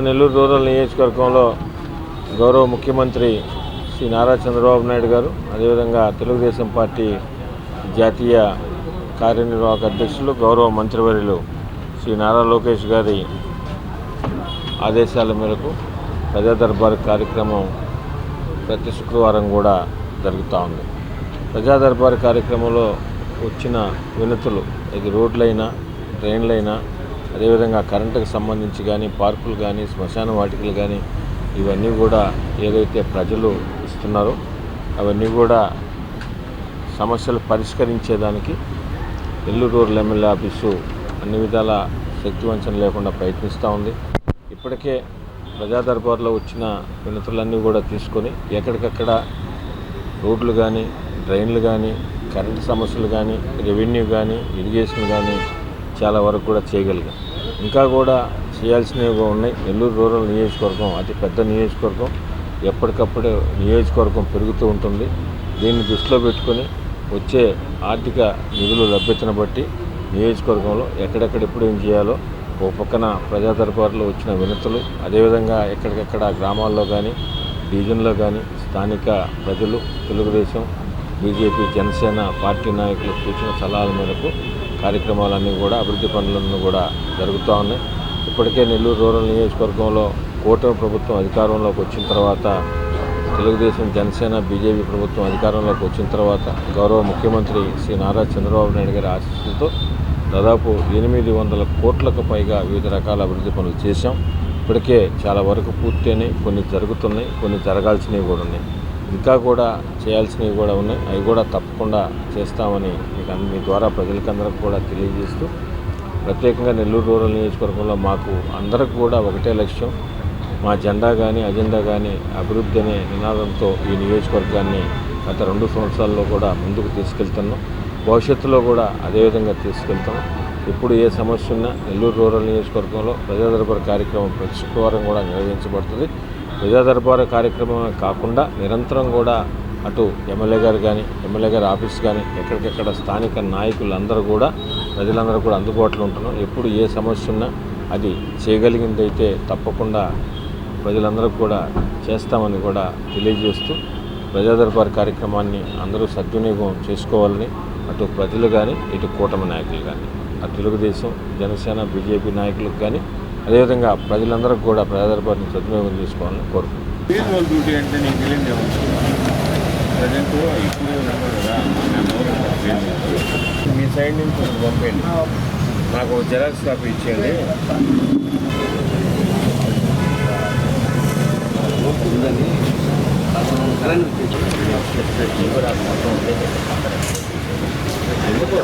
Nellore rural నియోజకవర్గంలో గౌరవ ముఖ్యమంత్రి శ్రీ నారా చంద్రబాబు నాయుడు గారు, అదేవిధంగా తెలుగుదేశం పార్టీ జాతీయ కార్యనిర్వాహక అధ్యక్షులు గౌరవ మంత్రివర్యులు శ్రీ నారా లోకేష్ గారి ఆదేశాల మేరకు ప్రజా దర్బార్ కార్యక్రమం ప్రతి శుక్రవారం కూడా జరుగుతూ ఉంది. ప్రజా దర్బార్ కార్యక్రమంలో వచ్చిన వినతులు, ఇది రోడ్లైనా ట్రైన్లైనా, అదేవిధంగా కరెంటుకు సంబంధించి కానీ, పార్కులు కానీ, శ్మశాన వాటికలు కానీ, ఇవన్నీ కూడా ఏదైతే ప్రజలు ఇస్తున్నారో అవన్నీ కూడా సమస్యలు పరిష్కరించేదానికి నెల్లూరు రూరల్ ఎమ్మెల్యే ఆఫీసు అన్ని విధాల శక్తివంచన లేకుండా ప్రయత్నిస్తూ ఉంది. ఇప్పటికే ప్రజా దర్బార్లో వచ్చిన వినతులన్నీ కూడా తీసుకొని ఎక్కడికక్కడ రోడ్లు కానీ, డ్రైన్లు కానీ, కరెంటు సమస్యలు కానీ, రెవెన్యూ కానీ, ఇరిగేషన్ కానీ చాలా వరకు కూడా చేయగలిగాం. ఇంకా కూడా చేయాల్సినవి ఉన్నాయి. నెల్లూరు రూరల్ నియోజకవర్గం అతి పెద్ద నియోజకవర్గం. ఎప్పటికప్పుడు నియోజకవర్గం పెరుగుతూ ఉంటుంది. దీన్ని దృష్టిలో పెట్టుకొని వచ్చే ఆర్థిక నిధుల లభ్యతను బట్టి నియోజకవర్గంలో ఎక్కడెక్కడ ఎప్పుడు ఏం చేయాలో ఓ పక్కన ప్రజా దర్బార్లో వచ్చిన వినతులు, అదేవిధంగా ఎక్కడికక్కడ గ్రామాల్లో కానీ, డివిజన్లో కానీ స్థానిక ప్రజలు, తెలుగుదేశం, బీజేపీ, జనసేన పార్టీ నాయకుల సూచన సలహాల మేరకు కార్యక్రమాలన్నీ కూడా, అభివృద్ధి పనులన్నీ కూడా జరుగుతూ ఉన్నాయి. ఇప్పటికే నెల్లూరు రూరల్ నియోజకవర్గంలో కూటమి ప్రభుత్వం అధికారంలోకి వచ్చిన తర్వాత, తెలుగుదేశం, జనసేన, బీజేపీ ప్రభుత్వం అధికారంలోకి వచ్చిన తర్వాత గౌరవ ముఖ్యమంత్రి శ్రీ నారా చంద్రబాబు నాయుడు గారి ఆశీస్సులతో దాదాపు 800 కోట్లకు పైగా వివిధ రకాల అభివృద్ధి పనులు చేశాం. ఇప్పటికే చాలా వరకు పూర్తయినాయి, కొన్ని జరుగుతున్నాయి, కొన్ని జరగాల్సినవి కూడా ఉన్నాయి, ఇంకా కూడా చేయాల్సినవి కూడా ఉన్నాయి. అవి కూడా తప్పకుండా చేస్తామని మీ ద్వారా ప్రజలకందరికి కూడా తెలియజేస్తూ, ప్రత్యేకంగా నెల్లూరు రూరల్ నియోజకవర్గంలో మాకు అందరికి కూడా ఒకటే లక్ష్యం, మా జెండా కానీ, అజెండా కానీ అభివృద్ధి అనే నినాదంతో ఈ నియోజకవర్గాన్ని గత 2 సంవత్సరాల్లో కూడా ముందుకు తీసుకెళ్తున్నాం. భవిష్యత్తులో కూడా అదేవిధంగా తీసుకెళ్తాం. ఇప్పుడు ఏ సమస్య ఉన్నా నెల్లూరు రూరల్ నియోజకవర్గంలో ప్రజా దర్బార్ కార్యక్రమం ప్రతి శుక్రవారం కూడా నిర్వహించబడుతుంది. ప్రజా దర్బార్ కార్యక్రమం కాకుండా నిరంతరం కూడా అటు ఎమ్మెల్యే గారు కానీ, ఎమ్మెల్యే గారి ఆఫీస్ కానీ, ఎక్కడికెక్కడ స్థానిక నాయకులందరూ కూడా, ప్రజలందరూ కూడా అందుబాటులో ఉంటున్నాం. ఎప్పుడు ఏ సమస్య ఉన్నా అది చేయగలిగింది అయితే తప్పకుండా ప్రజలందరూ కూడా చేస్తామని కూడా తెలియజేస్తూ, ప్రజా దర్బార్ కార్యక్రమాన్ని అందరూ సద్వినియోగం చేసుకోవాలని అటు ప్రజలు కానీ, ఇటు కూటమి నాయకులు కానీ, అటు తెలుగుదేశం, జనసేన, బీజేపీ నాయకులకు కానీ, అదేవిధంగా ప్రజలందరూ కూడా ప్రజా దర్బార్ని సద్వినియోగం చేసుకోవాలని కోరుకుంటున్నాను. డ్యూటీ అంటే నీకు తెలియదు ప్రజెంట్ ఇప్పుడు మీ సైడ్ నుంచి పంపేయండి, నాకు జెరాక్స్ కాపీ ఇచ్చేయండి. ఎందుకు